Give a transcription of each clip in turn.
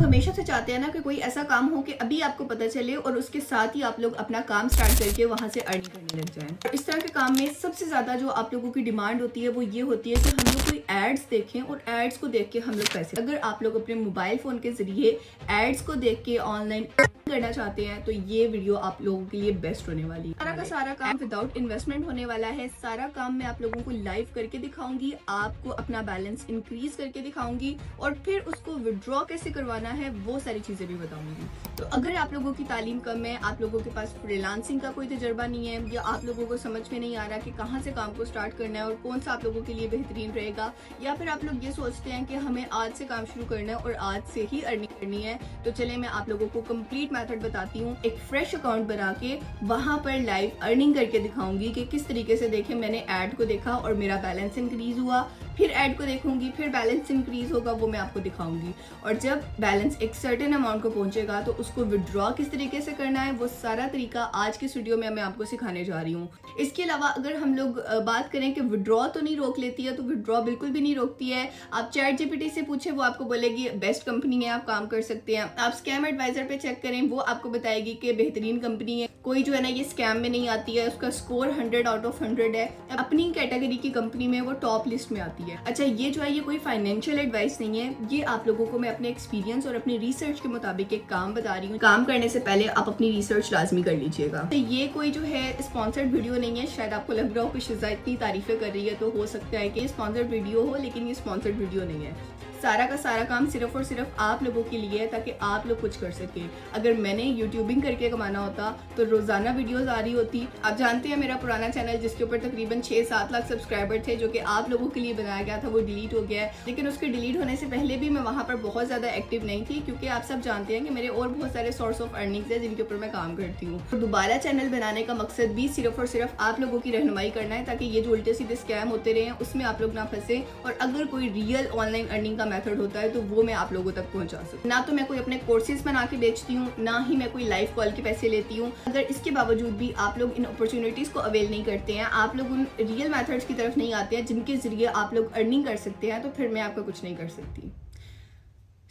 हमेशा से चाहते हैं ना कि कोई ऐसा काम हो कि अभी आपको पता चले और उसके साथ ही आप लोग अपना काम स्टार्ट करके वहां से अर्निंग करने लग जाएं। इस तरह के काम में सबसे ज्यादा जो आप लोगों की डिमांड होती है वो ये होती है कि हम लोग कोई एड्स देखें और एड्स को देख के हम लोग पैसे, अगर आप लोग अपने मोबाइल फोन के जरिए एड्स को देख के ऑनलाइन करना चाहते हैं तो ये वीडियो आप लोगों के लिए बेस्ट होने वाली है। सारा का सारा काम विदाउट इन्वेस्टमेंट होने वाला है। सारा काम मैं आप लोगों को लाइव करके दिखाऊंगी, आपको अपना बैलेंस इंक्रीज करके दिखाऊंगी और फिर उसको विड्रॉ कैसे करवाना है वो सारी चीजें भी बताऊंगी। तो अगर आप लोगों की तालीम कम है, आप लोगों के पास फ्रीलांसिंग का कोई तजर्बा नहीं है, या आप लोगों को समझ में नहीं आ रहा कि कहाँ से काम को स्टार्ट करना है और कौन सा आप लोगों के लिए बेहतरीन रहेगा, या फिर आप लोग ये सोचते हैं कि हमें आज से काम शुरू करना है और आज से ही अर्निंग करनी है, तो चले मैं आप लोगों को कंप्लीट मेथड बताती हूँ। एक फ्रेश अकाउंट बना के वहां पर लाइव अर्निंग करके दिखाऊंगी कि किस तरीके से देखें मैंने ऐड को देखा और मेरा बैलेंस इंक्रीज हुआ, फिर ऐड को देखूंगी फिर बैलेंस इंक्रीज होगा, वो मैं आपको दिखाऊंगी। और जब बैलेंस एक सर्टेन अमाउंट को पहुंचेगा तो उसको विड्रॉ किस तरीके से करना है वो सारा तरीका आज के वीडियो में मैं आपको सिखाने जा रही हूँ। इसके अलावा अगर हम लोग बात करें कि विड्रॉ तो नहीं रोक लेती है, तो विड्रॉ बिल्कुल भी नहीं रोकती है। आप चैट जीपीटी से पूछे, वो आपको बोलेगी बेस्ट कंपनी है, आप काम कर सकते हैं। आप स्कैम एडवाइजर पे चेक करें, वो आपको बताएगी कि बेहतरीन कंपनी है, कोई जो है ना ये स्कैम में नहीं आती है, उसका स्कोर 100 आउट ऑफ 100 है, अपनी कैटेगरी की कंपनी में वो टॉप लिस्ट में आती है। अच्छा, ये जो है ये कोई फाइनेंशियल एडवाइस नहीं है, ये आप लोगों को मैं अपने एक्सपीरियंस और अपनी रिसर्च के मुताबिक एक काम बता रही हूँ। काम करने से पहले आप अपनी रिसर्च लाजमी कर लीजिएगा। तो ये कोई जो है स्पॉन्सर्ड वीडियो नहीं है। शायद आपको लग रहा हो कि शिजा इतनी तारीफें कर रही है तो हो सकता है कि स्पॉन्सर्ड वीडियो हो, लेकिन ये स्पॉन्सर्ड वीडियो नहीं है। सारा का सारा काम सिर्फ और सिर्फ आप लोगों के लिए है ताकि आप लोग कुछ कर सके। अगर मैंने यूट्यूबिंग करके कमाना होता तो रोजाना वीडियोस आ रही होती। आप जानते हैं मेरा पुराना चैनल जिसके ऊपर तकरीबन 6-7 लाख सब्सक्राइबर थे, जो कि आप लोगों के लिए बनाया गया था, वो डिलीट हो गया है। लेकिन उसके डिलीट होने से पहले भी मैं वहां पर बहुत ज्यादा एक्टिव नहीं थी, क्योंकि आप सब जानते हैं कि मेरे और बहुत सारे सोर्स ऑफ अर्निंग्स है जिनके ऊपर मैं काम करती हूँ। तो दोबारा चैनल बनाने का मकसद भी सिर्फ और सिर्फ आप लोगों की रहनुमाई करना है, ताकि ये जो उल्टे सीधे स्कैम होते रहे उसमें आप लोग ना फंसे, और अगर कोई रियल ऑनलाइन अर्निंग का मेथड होता है तो वो मैं आप लोगों तक पहुंचा सकूं। ना तो मैं कोई अपने कोर्सेज बना के बेचती हूँ, ना ही मैं कोई लाइव कॉल के पैसे लेती हूँ। अगर इसके बावजूद भी आप लोग इन अपॉर्चुनिटीज को अवेल नहीं करते हैं, आप लोग उन रियल मेथड्स की तरफ नहीं आते हैं जिनके जरिए आप लोग अर्निंग कर सकते हैं, तो फिर मैं आपका कुछ नहीं कर सकती।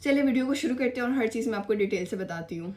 चलिए वीडियो को शुरू करते हैं और हर चीज मैं आपको डिटेल से बताती हूँ।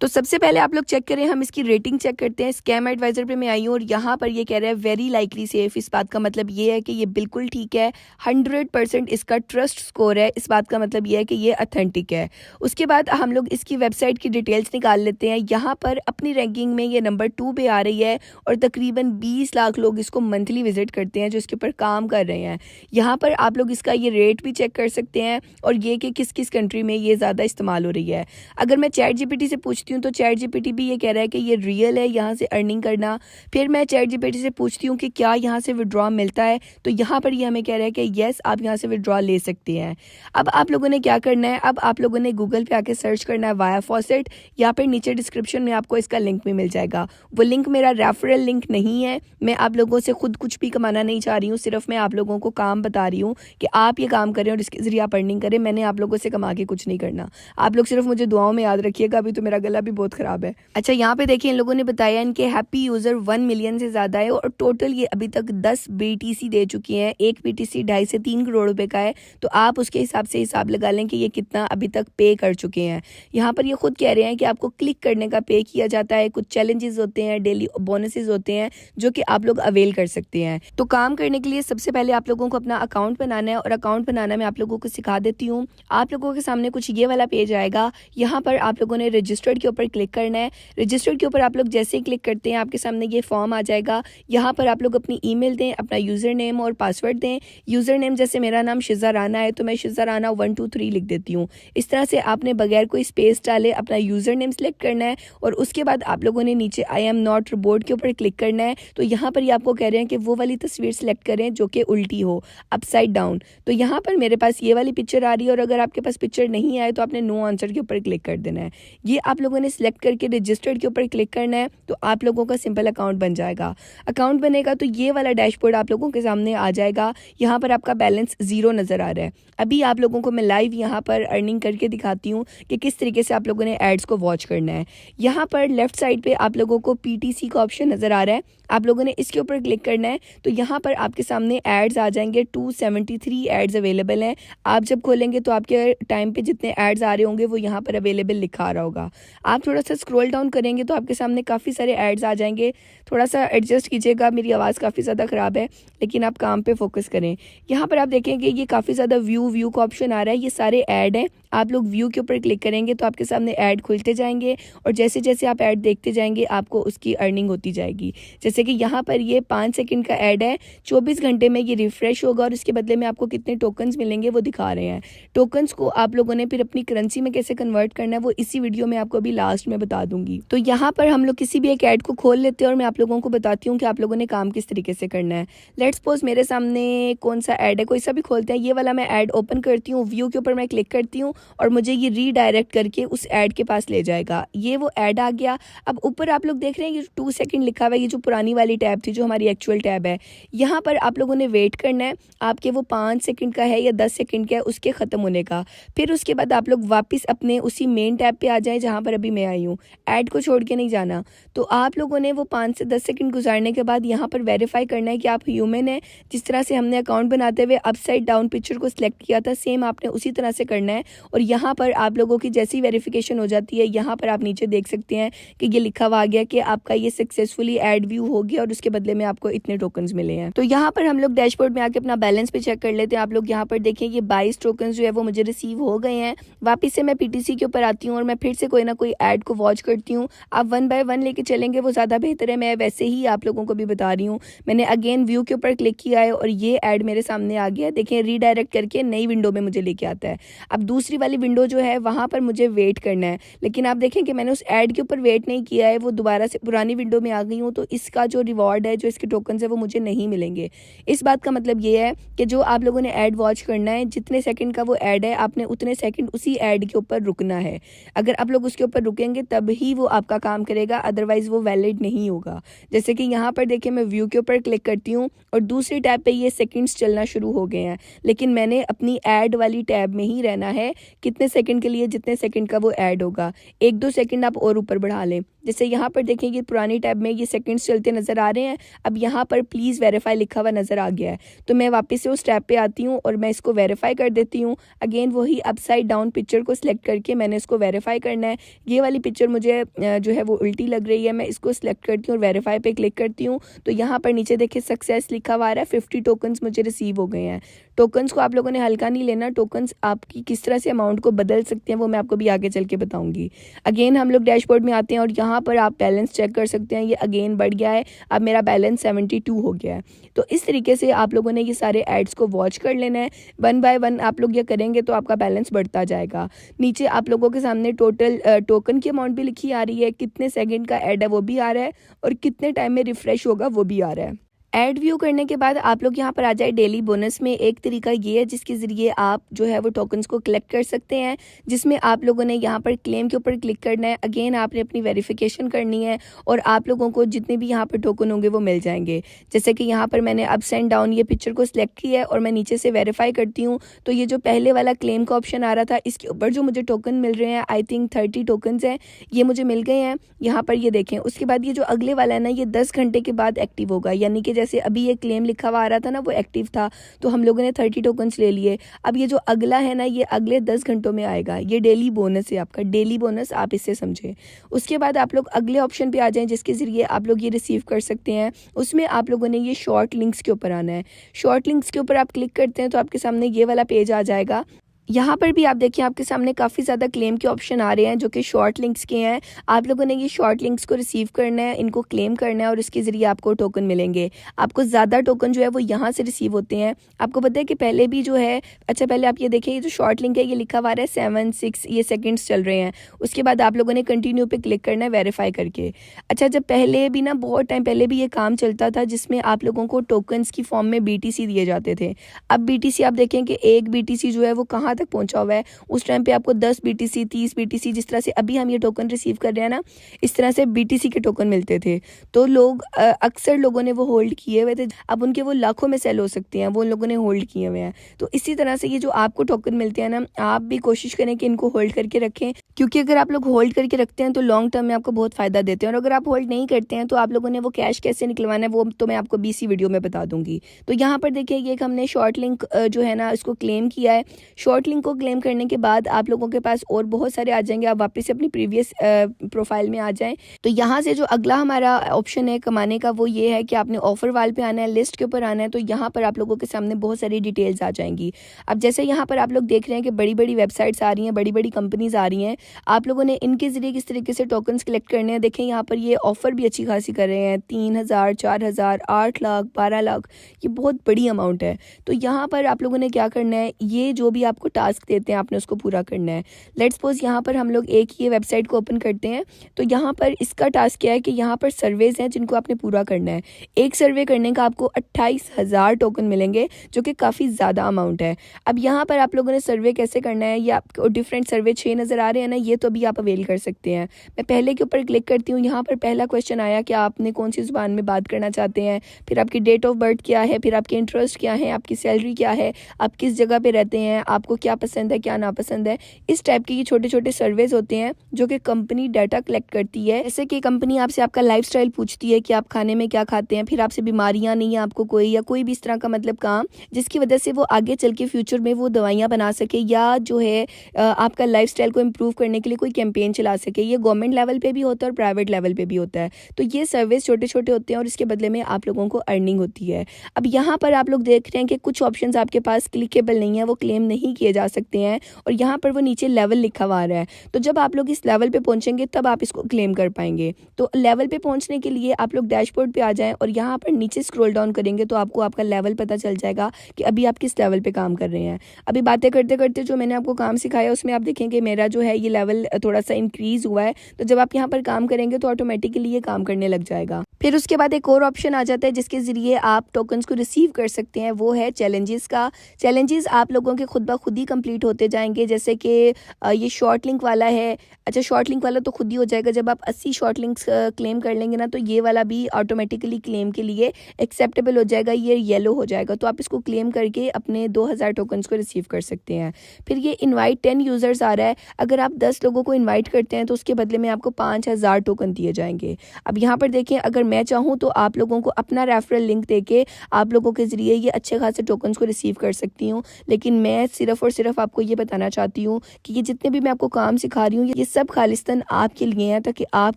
तो सबसे पहले आप लोग चेक करें, हम इसकी रेटिंग चेक करते हैं। स्कैम एडवाइजर पे मैं आई हूँ और यहाँ पर ये कह रहा है वेरी लाइकली सेफ। इस बात का मतलब ये है कि ये बिल्कुल ठीक है, 100% इसका ट्रस्ट स्कोर है। इस बात का मतलब ये है कि ये अथेंटिक है। उसके बाद हम लोग इसकी वेबसाइट की डिटेल्स निकाल लेते हैं। यहाँ पर अपनी रैंकिंग में ये नंबर 2 पे आ रही है और तकरीबन 20 लाख लोग इसको मंथली विजिट करते हैं जो इसके ऊपर काम कर रहे हैं। यहाँ पर आप लोग इसका ये रेट भी चेक कर सकते हैं और ये कि किस किस कंट्री में ये ज़्यादा इस्तेमाल हो रही है। अगर मैं चैट जीपीटी से पूछती हूँ तो चैट जीपीटी भी ये कह रहा है कि ये रियल है, यहाँ से अर्निंग करना। फिर मैं चैट जीपीटी से पूछती हूँ कि क्या यहाँ से विड्रॉ मिलता है, तो यहाँ पर ये हमें कह रहा है कि येस आप यहाँ से विड्रॉ ले सकते हैं। अब आप लोगों ने क्या करना है, अब आप लोगों ने गूगल पे आके सर्च करना है वाया फॉसेट, या फिर नीचे डिस्क्रिप्शन में आपको इसका लिंक भी मिल जाएगा। वो लिंक मेरा रेफरल लिंक नहीं है, मैं आप लोगों से खुद कुछ भी कमाना नहीं चाह रही हूँ, सिर्फ मैं आप लोगों को काम बता रही हूँ कि आप ये काम करें और इसके जरिए आप अर्निंग करें। मैंने आप लोगों से कमा के कुछ नहीं करना। आप लोग सिर्फ मुझे दुआओं में याद रखिएगा। अभी तो मेरा गला भी बहुत खराब है। अच्छा, यहाँ पे देखिए इन लोगों ने बताया इनके हैप्पी यूजर 1 मिलियन से ज्यादा है और टोटल ये अभी तक 10 BTC दे चुकी हैं। एक BTC 2.5 से 3 करोड़ रुपए का है, तो आप उसके हिसाब से हिसाब लगा लें कि ये कितना अभी तक पे कर चुके हैं। यहाँ पर ये खुद कह रहे हैं कि आपको क्लिक करने का पे किया जाता है, कुछ चैलेंजेस होते हैं, डेली बोनसेस होते हैं जो कि आप लोग अवेल कर सकते हैं। तो काम करने के लिए सबसे पहले आप लोगों को अपना अकाउंट बनाना है और अकाउंट बनाना मैं आप लोगों को सिखा देती हूँ। आप लोगों के सामने कुछ ये वाला पेज आएगा, यहाँ पर आप लोगों ने रजिस्टर्ड के ऊपर क्लिक करना है। रजिस्टर्ड के ऊपर आप लोग जैसे ही क्लिक करते हैं आपके सामने ये फॉर्म आ जाएगा। यहाँ पर आप लोग अपनी ईमेल दें, अपना यूजर नेम और पासवर्ड दें। यूजर नेम जैसे मेरा नाम शिजा राना है तो मैं शिजा राना 123 लिख देती हूँ। इस तरह से आपने बगैर कोई स्पेस डाले अपना यूजर नेम सेलेक्ट करना है और उसके बाद आप लोगों ने नीचे आई एम नॉट रोबोट के ऊपर क्लिक करना है। तो यहाँ पर ये आपको कह रहे हैं कि वो वाली तस्वीर सेलेक्ट करें जो कि उल्टी हो, अपसाइड डाउन। तो यहाँ पर मेरे पास ये वाली पिक्चर आ रही है और अगर आपके पास पिक्चर नहीं आए तो आपने नो आंसर के ऊपर क्लिक कर देना है। ये आप लोगों लोगों ने सिलेक्ट करके रजिस्टर्ड के ऊपर क्लिक करना है तो आप लोगों का सिंपल अकाउंट बन जाएगा। अकाउंट बनेगा तो ये वाला डैशबोर्ड आप लोगों के सामने आ जाएगा। यहाँ पर आपका बैलेंस 0 नज़र आ रहा है। अभी आप लोगों को मैं लाइव यहाँ पर अर्निंग करके दिखाती हूँ कि किस तरीके से आप लोगों ने एड्स को वॉच करना है। यहाँ पर लेफ्ट साइड पे आप लोगों को PTC का ऑप्शन नज़र आ रहा है, आप लोगों ने इसके ऊपर क्लिक करना है तो यहाँ पर आपके सामने एड्स आ जाएंगे। 273 एड्स अवेलेबल हैं। आप जब खोलेंगे तो आपके टाइम पे जितने एड्स आ रहे होंगे वो यहाँ पर अवेलेबल लिखा आ रहा होगा। आप थोड़ा सा स्क्रॉल डाउन करेंगे तो आपके सामने काफ़ी सारे एड्स आ जाएंगे। थोड़ा सा एडजस्ट कीजिएगा, मेरी आवाज़ काफ़ी ज़्यादा ख़राब है, लेकिन आप काम पे फोकस करें। यहाँ पर आप देखेंगे ये काफ़ी ज़्यादा व्यू का ऑप्शन आ रहा है। ये सारे ऐड हैं। आप लोग व्यू के ऊपर क्लिक करेंगे तो आपके सामने ऐड खुलते जाएंगे और जैसे जैसे आप ऐड देखते जाएंगे आपको उसकी अर्निंग होती जाएगी। जैसे कि यहाँ पर ये 5 सेकंड का ऐड है, 24 घंटे में ये रिफ्रेश होगा और इसके बदले में आपको कितने टोकन्स मिलेंगे वो दिखा रहे हैं। टोकन्स को आप लोगों ने फिर अपनी करेंसी में कैसे कन्वर्ट करना है वो इसी वीडियो में आपको अभी लास्ट में बता दूंगी। तो यहाँ पर हम लोग किसी भी एक ऐड को खोल लेते हैं और मैं आप लोगों को बताती हूँ कि आप लोगों ने काम किस तरीके से करना है। लेट्स सपोज मेरे सामने कौन सा ऐड है, कोई सा भी खोलते हैं। ये वाला मैं ऐड ओपन करती हूँ, व्यू के ऊपर मैं क्लिक करती हूँ और मुझे ये रीडायरेक्ट करके उस ऐड के पास ले जाएगा। ये वो ऐड आ गया। अब ऊपर आप लोग देख रहे हैं ये 2 सेकंड लिखा हुआ है, ये जो पुरानी वाली टैब थी जो हमारी एक्चुअल टैब है। यहाँ पर आप लोगों ने वेट करना है, आपके वो 5 सेकंड का है या 10 सेकंड का है उसके ख़त्म होने का। फिर उसके बाद आप लोग वापस अपने उसी मेन टैब पे आ जाएं जहाँ पर अभी मैं आई हूँ। ऐड को छोड़ के नहीं जाना। तो आप लोगों ने वो 5 से 10 सेकंड गुजारने के बाद यहाँ पर वेरीफाई करना है कि आप ह्यूमन है। जिस तरह से हमने अकाउंट बनाते हुए अपसाइड डाउन पिक्चर को सिलेक्ट किया था, सेम आपने उसी तरह से करना है। और यहाँ पर आप लोगों की जैसी वेरिफिकेशन हो जाती है, यहाँ पर आप नीचे देख सकते हैं कि ये लिखा हुआ आ गया कि आपका ये सक्सेसफुली ऐड व्यू हो गया और उसके बदले में आपको इतने टोकन्स मिले हैं। तो यहाँ पर हम लोग डैशबोर्ड में आके अपना बैलेंस पे चेक कर लेते हैं। आप लोग यहाँ पर देखें ये 22 टोकन्स जो है वो मुझे रिसीव हो गए हैं। वापिस से मैं PTC के ऊपर आती हूँ और मैं फिर से कोई ना कोई ऐड को वॉच करती हूँ। आप 1 बाय 1 लेके चलेंगे वो ज़्यादा बेहतर है। मैं वैसे ही आप लोगों को भी बता रही हूँ। मैंने अगेन व्यू के ऊपर क्लिक किया है और ये ऐड मेरे सामने आ गया। देखें रीडायरेक्ट करके नई विंडो में मुझे लेके आता है। अब दूसरी वाली विंडो जो है वहाँ पर मुझे वेट करना है, लेकिन आप देखें कि मैंने उस ऐड के ऊपर वेट नहीं किया है, वो दोबारा से पुरानी विंडो में आ गई हूँ। तो इसका जो रिवॉर्ड है, जो इसके टोकन्स है वो मुझे नहीं मिलेंगे। इस बात का मतलब ये है कि जो आप लोगों ने ऐड वॉच करना है, जितने सेकंड का वो ऐड है आपने उतने सेकंड उसी ऐड के ऊपर रुकना है। अगर आप लोग उसके ऊपर रुकेंगे तब ही वो आपका काम करेगा, अदरवाइज वो वैलिड नहीं होगा। जैसे कि यहाँ पर देखिए मैं व्यू के ऊपर क्लिक करती हूँ और दूसरी टैब पे ये सेकंड्स चलना शुरू हो गए हैं, लेकिन मैंने अपनी ऐड वाली टैब में ही रहना है। कितने सेकंड के लिए, जितने सेकंड का वो ऐड होगा। 1-2 सेकंड आप और ऊपर बढ़ा लें। जैसे यहाँ पर देखेंगे पुरानी टैब में ये सेकंड्स चलते नज़र आ रहे हैं। अब यहाँ पर प्लीज़ वेरीफाई लिखा हुआ नज़र आ गया है, तो मैं वापस से उस टैब पे आती हूँ और मैं इसको वेरीफाई कर देती हूँ। अगेन वही अपसाइड डाउन पिक्चर को सिलेक्ट करके मैंने इसको वेरीफाई करना है। ये वाली पिक्चर मुझे जो है वो उल्टी लग रही है, मैं इसको सिलेक्ट करती हूँ और वेरीफाई पे क्लिक करती हूँ। तो यहाँ पर नीचे देखिए सक्सेस लिखा हुआ आ रहा है। 50 टोकन्स मुझे रिसीव हो गए हैं। टोकन्स को आप लोगों ने हल्का नहीं लेना। टोकन्स आपकी किस तरह से अमाउंट को बदल सकते हैं वो मैं आपको भी आगे चल के बताऊंगी। अगेन हम लोग डैशबोर्ड में आते हैं और यहाँ पर आप बैलेंस चेक कर सकते हैं। ये अगेन बढ़ गया है, अब मेरा बैलेंस 72 हो गया है। तो इस तरीके से आप लोगों ने ये सारे एड्स को वॉच कर लेना है। 1 बाय 1 आप लोग ये करेंगे तो आपका बैलेंस बढ़ता जाएगा। नीचे आप लोगों के सामने टोटल टोकन की अमाउंट भी लिखी आ रही है, कितने सेकंड का ऐड है वो भी आ रहा है और कितने टाइम में रिफ्रेश होगा वो भी आ रहा है। ऐड व्यू करने के बाद आप लोग यहाँ पर आ जाए डेली बोनस में। एक तरीका ये है जिसके ज़रिए आप जो है वो टोकन्स को कलेक्ट कर सकते हैं, जिसमें आप लोगों ने यहाँ पर क्लेम के ऊपर क्लिक करना है। अगेन आपने अपनी वेरिफिकेशन करनी है और आप लोगों को जितने भी यहाँ पर टोकन होंगे वो मिल जाएंगे। जैसे कि यहाँ पर मैंने अप्स एंड डाउन ये पिक्चर को सिलेक्ट किया है और मैं नीचे से वेरीफाई करती हूँ तो ये जो पहले वाला क्लेम का ऑप्शन आ रहा था इसके ऊपर जो मुझे टोकन मिल रहे हैं, आई थिंक 30 टोकन्स हैं, ये मुझे मिल गए हैं। यहाँ पर ये देखें। उसके बाद ये जो अगले वाला है ना, ये 10 घंटे के बाद एक्टिव होगा। यानी कि जैसे अभी ये क्लेम लिखा हुआ आ रहा था ना वो एक्टिव था, तो हम लोगों ने 30 टोकन्स ले लिए। अब ये जो अगला है ना, ये अगले 10 घंटों में आएगा। ये डेली बोनस है, आपका डेली बोनस, आप इससे समझें। उसके बाद आप लोग अगले ऑप्शन पे आ जाएं जिसके ज़रिए आप लोग ये रिसीव कर सकते हैं। उसमें आप लोगों ने ये शॉर्ट लिंक्स के ऊपर आना है। शॉर्ट लिंक्स के ऊपर आप क्लिक करते हैं तो आपके सामने ये वाला पेज आ जाएगा। यहाँ पर भी आप देखिए आपके सामने काफ़ी ज़्यादा क्लेम के ऑप्शन आ रहे हैं जो कि शॉर्ट लिंक्स के हैं। आप लोगों ने ये शॉर्ट लिंक्स को रिसीव करना है, इनको क्लेम करना है और इसके ज़रिए आपको टोकन मिलेंगे। आपको ज़्यादा टोकन जो है वो यहाँ से रिसीव होते हैं। आपको पता है कि पहले भी जो है, अच्छा पहले आप ये देखिए, ये जो शॉर्ट लिंक है ये लिखा हुआ है 7-6 ये सेकेंड्स चल रहे हैं। उसके बाद आप लोगों ने कंटिन्यू पे क्लिक करना है वेरीफाई करके। अच्छा, जब पहले भी ना, बहुत टाइम पहले भी ये काम चलता था जिसमें आप लोगों को टोकन्स की फॉर्म में BTC दिए जाते थे। अब BTC आप देखें कि एक BTC जो है वो कहाँ तक पहुंचा हुआ है, उस टाइम पे आपको 10 BTC 30 BTC, जिस तरह से अभी हम ये टोकन रिसीव कर रहे हैं ना, इस तरह से BTC के टोकन मिलते थे। तो लोग अक्सर लोगों ने वो होल्ड किए हुए थे, अब उनके वो लाखों में सेल हो सकते हैं, वो उन लोगों ने होल्ड किए हुए हैं। तो इसी तरह से ये जो आपको टोकन मिलते हैं ना, आप भी कोशिश करें कि इनको होल्ड करके रखें, क्योंकि अगर आप लोग होल्ड करके रखते हैं तो लॉन्ग टर्म में आपको बहुत फायदा देते हैं। और अगर आप होल्ड नहीं करते हैं तो आप लोगों ने वो कैश कैसे निकलवाना है वो तो मैं आपको BC वीडियो में बता दूंगी। तो यहाँ पर देखिए ये हमने शॉर्ट लिंक जो है ना इसको क्लेम किया है। शॉर्ट लिंक को क्लेम करने के बाद आप लोगों के पास और बहुत सारे आ जाएंगे, आप वापस से अपनी प्रीवियस प्रोफाइल में आ जाएं। तो यहाँ से जो अगला हमारा ऑप्शन है कमाने का वो ये है कि आपने ऑफर वाल पे आना है, लिस्ट के ऊपर आना है। तो यहाँ पर आप लोगों के सामने बहुत सारी डिटेल्स आ जाएंगी। अब जैसे यहाँ पर आप लोग देख रहे हैं कि बड़ी बड़ी वेबसाइट्स आ रही हैं, बड़ी बड़ी कंपनीज आ रही हैं, आप लोगों ने इनके जरिए किस तरीके से टोकन्स कलेक्ट करने हैं। देखें यहाँ पर ये ऑफर भी अच्छी खासी कर रहे हैं, 3,000 4,000 8 लाख 12 लाख, ये बहुत बड़ी अमाउंट है। तो यहाँ पर आप लोगों ने क्या करना है, ये जो भी आपको टास्क देते हैं आपने उसको पूरा करना है। लेट्स सपोज यहाँ पर हम लोग एक ये वेबसाइट को ओपन करते हैं। तो यहाँ पर इसका टास्क क्या है कि यहाँ पर सर्वेज हैं जिनको आपने पूरा करना है। एक सर्वे करने का आपको 28,000 टोकन मिलेंगे, जो कि काफ़ी ज़्यादा अमाउंट है। अब यहाँ पर आप लोगों ने सर्वे कैसे करना है, ये आपको डिफरेंट सर्वे 6 नज़र आ रहे हैं ना, ये तो अभी आप अवेल कर सकते हैं। मैं पहले के ऊपर क्लिक करती हूँ। यहाँ पर पहला क्वेश्चन आया कि आपने कौन सी ज़ुबान में बात करना चाहते हैं, फिर आपकी डेट ऑफ बर्थ क्या है, फिर आपके इंटरेस्ट क्या है, आपकी सैलरी क्या है, आप किस जगह पे रहते हैं, आपको क्या पसंद है क्या नापसंद है। इस टाइप के ये छोटे छोटे सर्वेज होते हैं जो कि कंपनी डाटा कलेक्ट करती है। जैसे कि कंपनी आपसे आपका लाइफस्टाइल पूछती है कि आप खाने में क्या खाते हैं, फिर आपसे बीमारियां नहीं है आपको कोई, या कोई भी इस तरह का मतलब काम जिसकी वजह से वो आगे चल के फ्यूचर में वो दवाइयाँ बना सके, या जो है आपका लाइफस्टाइल को इम्प्रूव करने के लिए कोई कैंपेन चला सके। ये गवर्नमेंट लेवल पे भी होता है और प्राइवेट लेवल पे भी होता है। तो ये सर्विस छोटे छोटे होते हैं और इसके बदले में आप लोगों को अर्निंग होती है। अब यहाँ पर आप लोग देख रहे हैं कि कुछ ऑप्शंस आपके पास क्लिकेबल नहीं है, वो क्लेम नहीं किए जा सकते हैं, और यहाँ पर वो नीचे लेवल लिखा हुआ आ रहा है। तो जब आप लोग इस लेवल पे पहुंचेंगे तब आप इसको क्लेम कर पाएंगे। तो लेवल पे पहुंचने के लिए आप लोग डैशबोर्ड पे आ जाएं और यहाँ पर नीचे स्क्रॉल डाउन करेंगे तो आपको आपका लेवल पता चल जाएगा कि अभी आप किस लेवल पे काम कर रहे हैं। अभी बातें करते करते जो मैंने आपको काम सिखाया उसमें आप देखेंगे मेरा जो है ये लेवल थोड़ा सा इंक्रीज हुआ है। तो जब आप यहाँ पर काम करेंगे तो ऑटोमेटिकली ये काम करने लग जाएगा। फिर उसके बाद एक और ऑप्शन आ जाता है जिसके जरिए आप टोकन्स को रिसीव कर सकते हैं, वो है चैलेंजेस का। चैलेंजेस आप लोगों के खुद ब खुद ही कंप्लीट होते जाएंगे। जैसे कि ये शॉर्ट लिंक वाला है, अच्छा शॉर्ट लिंक वाला तो खुद ही हो जाएगा। जब आप 80 शॉर्ट लिंक्स क्लेम कर लेंगे ना तो ये वाला भी ऑटोमेटिकली क्लेम के लिए एक्सेप्टेबल हो जाएगा, ये येलो हो जाएगा। तो आप इसको क्लेम करके अपने 2000 टोकन्स को रिसीव कर सकते हैं। फिर ये इनवाइट 10 यूजर्स आ रहा है, अगर आप 10 लोगों को इन्वाइट करते हैं तो उसके बदले में आपको 5000 टोकन दिए जाएंगे। अब यहाँ पर देखें, अगर मैं चाहूँ तो आप लोगों को अपना रेफरल लिंक देके आप लोगों के जरिए ये अच्छे खासे टोकन्स को रिसीव कर सकती हूँ। लेकिन मैं सिर्फ और सिर्फ आपको ये बताना चाहती हूँ कि ये जितने भी मैं आपको काम सिखा रही हूँ ये सब खालिस्तान आपके लिए हैं, ताकि आप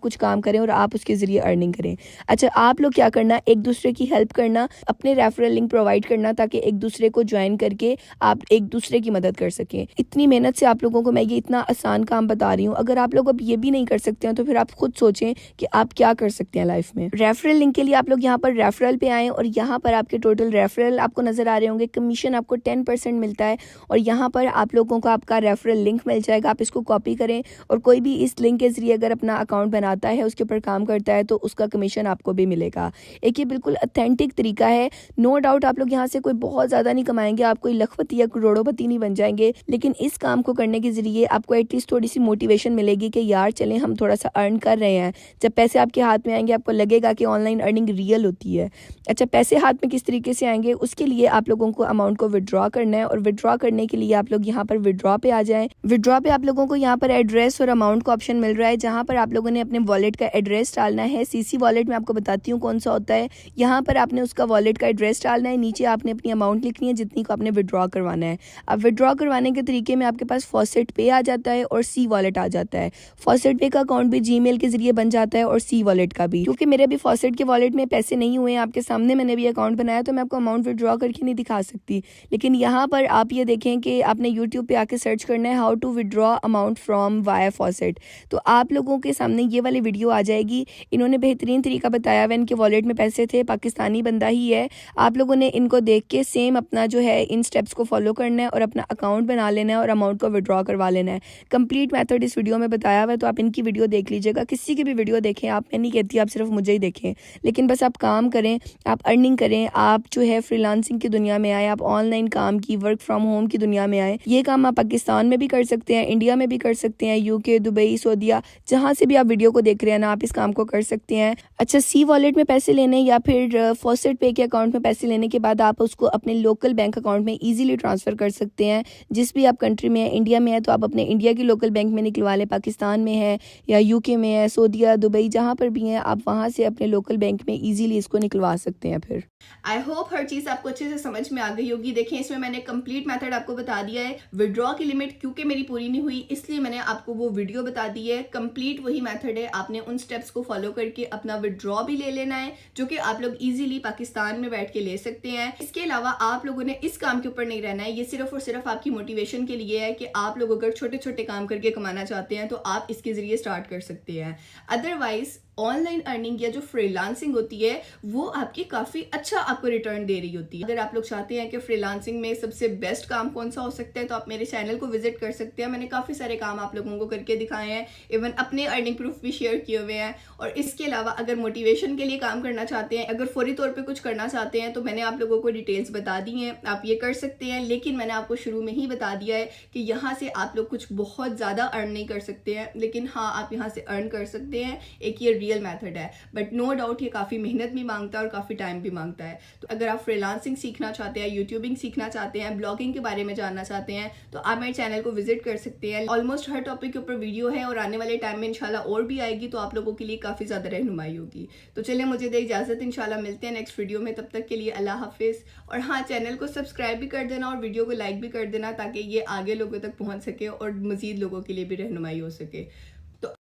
कुछ काम करें और आप उसके जरिए अर्निंग करें। अच्छा, आप लोग क्या करना, एक दूसरे की हेल्प करना, अपने रेफरल लिंक प्रोवाइड करना, ताकि एक दूसरे को ज्वाइन करके आप एक दूसरे की मदद कर सकें। इतनी मेहनत से आप लोगों को मैं ये इतना आसान काम बता रही हूँ, अगर आप लोग अब ये भी नहीं कर सकते हैं तो फिर आप खुद सोचें कि आप क्या कर सकते हैं लाइफ में। रेफरल लिंक के लिए आप लोग यहाँ पर रेफरल पे आएँ और यहाँ पर आपके टोटल रेफरल आपको नजर आ रहे होंगे। कमीशन आपको 10% मिलता है और यहाँ पर आप लोगों को आपका रेफरल लिंक मिल जाएगा। आप इसको कॉपी करें और कोई भी इस लिंक के जरिए अगर अपना अकाउंट बनाता है, उसके ऊपर काम करता है, तो उसका कमीशन आपको भी मिलेगा। एक ये बिल्कुल ऑथेंटिक तरीका है। नो डाउट आप लोग यहाँ से कोई बहुत ज्यादा नहीं कमाएंगे, आप कोई लखपति या करोड़ोंपति नहीं बन जाएंगे, लेकिन इस काम को करने के जरिए आपको एटलीस्ट थोड़ी सी मोटिवेशन मिलेगी कि यार चलें हम थोड़ा सा अर्न कर रहे हैं। जब पैसे आपके हाथ में आएंगे आपको लगेगा कि ऑनलाइन अर्निंग रियल होती है। अच्छा, पैसे हाथ में किस तरीके से आएंगे, उसके लिए आप लोगों को अमाउंट को विड्रॉ करना है, और विड्रॉ करने के लिए आप लोग यहाँ पर विड्रॉ पे आ जाएं। विड्रॉ पे आप लोगों को यहाँ पर एड्रेस और अमाउंट का ऑप्शन मिल रहा है, जहाँ पर आप लोगों ने अपने वॉलेट का एड्रेस डालना है। सीसी वॉलेट में आपको बताती हूँ कौन सा होता है। यहाँ पर आपने उसका वॉलेट का एड्रेस डालना है, नीचे आपने अपनी अमाउंट लिखनी है जितनी को आपने विड्रॉ करवाना है। अब विड्रॉ करवाने के तरीके में आपके पास फॉसेट पे आ जाता है और सी वॉलेट आ जाता है। फॉसेट पे का अकाउंट भी जीमेल के जरिए बन जाता है और सी वॉलेट का भी। क्योंकि मेरे अभी फॉसेट के वॉलेट में पैसे नहीं हुए हैं, आपके सामने मैंने भी अकाउंट बनाया, तो मैं आपको अमाउंट विड्रॉ करके नहीं दिखा सकती। लेकिन यहाँ पर आप ये देखें कि आपने यूट्यूब पे आके सर्च करना है how to withdraw amount from via faucet, तो आप लोगों के सामने ये वाली वीडियो आ जाएगी। इन्होंने बेहतरीन तरीका बताया हुआ, इनके वॉलेट में पैसे थे, पाकिस्तानी बंदा ही है। आप लोगों ने इनको देख के सेम अपना जो है इन स्टेप्स को फॉलो करना है और अपना अकाउंट बना लेना है और अमाउंट को विड्रॉ करवा लेना है। कंप्लीट मेथड इस वीडियो में बताया हुआ है, तो आप इनकी वीडियो देख लीजिएगा। किसी की भी वीडियो देखें, आप, मैं नहीं कहती आप सिर्फ मुझे ही देखें, लेकिन बस आप काम करें, आप अर्निंग करें, आप जो है फ्रीलांसिंग की दुनिया में आए, आप ऑनलाइन काम की, वर्क फ्रॉम होम की दुनिया में आए। ये काम आप पाकिस्तान में भी कर सकते हैं, इंडिया में भी कर सकते हैं, यूके, दुबई, सऊदीया, जहाँ से भी आप वीडियो को देख रहे हैं ना, आप इस काम को कर सकते हैं। अच्छा, सी वॉलेट में पैसे लेने या फिर फॉस्टेड पे के अकाउंट में पैसे लेने के बाद आप उसको अपने लोकल बैंक अकाउंट में ईजिली ट्रांसफ़र कर सकते हैं। जिस भी आप कंट्री में है, इंडिया में है तो आप अपने इंडिया की लोकल बैंक में निकलवा लें, पाकिस्तान में है या यूके में है, सऊदीया, दुबई, जहाँ पर भी हैं आप वहाँ से अपने लोकल बैंक में ईजिली इसको निकलवा सकते हैं। फिर आई होप हर चीज़ आपको अच्छे से समझ में आ गई होगी। देखें, इसमें मैंने कंप्लीट मेथड आपको बता दिया है। विड्रॉ की लिमिट क्योंकि मेरी पूरी नहीं हुई इसलिए मैंने आपको वो वीडियो बता दी है। कंप्लीट वही मेथड है, आपने उन स्टेप्स को फॉलो करके अपना विड्रॉ भी ले लेना है, जो कि आप लोग इजीली पाकिस्तान में बैठ के ले सकते हैं। इसके अलावा आप लोगों ने इस काम के ऊपर नहीं रहना है, ये सिर्फ और सिर्फ आपकी मोटिवेशन के लिए है कि आप लोग अगर छोटे छोटे काम करके कमाना चाहते हैं तो आप इसके जरिए स्टार्ट कर सकते हैं। अदरवाइज ऑनलाइन अर्निंग या जो फ्रीलांसिंग होती है वो आपकी काफ़ी अच्छा आपको रिटर्न दे रही होती है। अगर आप लोग चाहते हैं कि फ्रीलांसिंग में सबसे बेस्ट काम कौन सा हो सकता है तो आप मेरे चैनल को विजिट कर सकते हैं। मैंने काफ़ी सारे काम आप लोगों को करके दिखाए हैं, इवन अपने अर्निंग प्रूफ भी शेयर किए हुए हैं। और इसके अलावा अगर मोटिवेशन के लिए काम करना चाहते हैं, अगर फौरी तौर पर कुछ करना चाहते हैं तो मैंने आप लोगों को डिटेल्स बता दी हैं, आप ये कर सकते हैं। लेकिन मैंने आपको शुरू में ही बता दिया है कि यहाँ से आप लोग कुछ बहुत ज़्यादा अर्न नहीं कर सकते हैं, लेकिन हाँ आप यहाँ से अर्न कर सकते हैं। एक ये रियल मैथड है, बट नो डाउट ये काफ़ी मेहनत भी मांगता है और काफ़ी टाइम भी मांगता है। तो अगर आप फ्रीलांसिंग सीखना चाहते हैं, यूट्यूबिंग सीखना चाहते हैं, ब्लॉगिंग के बारे में जानना चाहते हैं तो आप मेरे चैनल को विजिट कर सकते हैं। ऑलमोस्ट हर टॉपिक के ऊपर वीडियो है और आने वाले टाइम में इंशाल्लाह और भी आएगी, तो आप लोगों के लिए काफ़ी ज़्यादा रहनुमाई होगी। तो चलिए मुझे दे इजाज़त, इंशाल्लाह मिलते हैं नेक्स्ट वीडियो में। तब तक के लिए अल्लाह हाफिज़। और हाँ, चैनल को सब्सक्राइब भी कर देना और वीडियो को लाइक भी कर देना ताकि ये आगे लोगों तक पहुँच सके और मज़ीद लोगों के लिए भी रहनुमाई हो सके।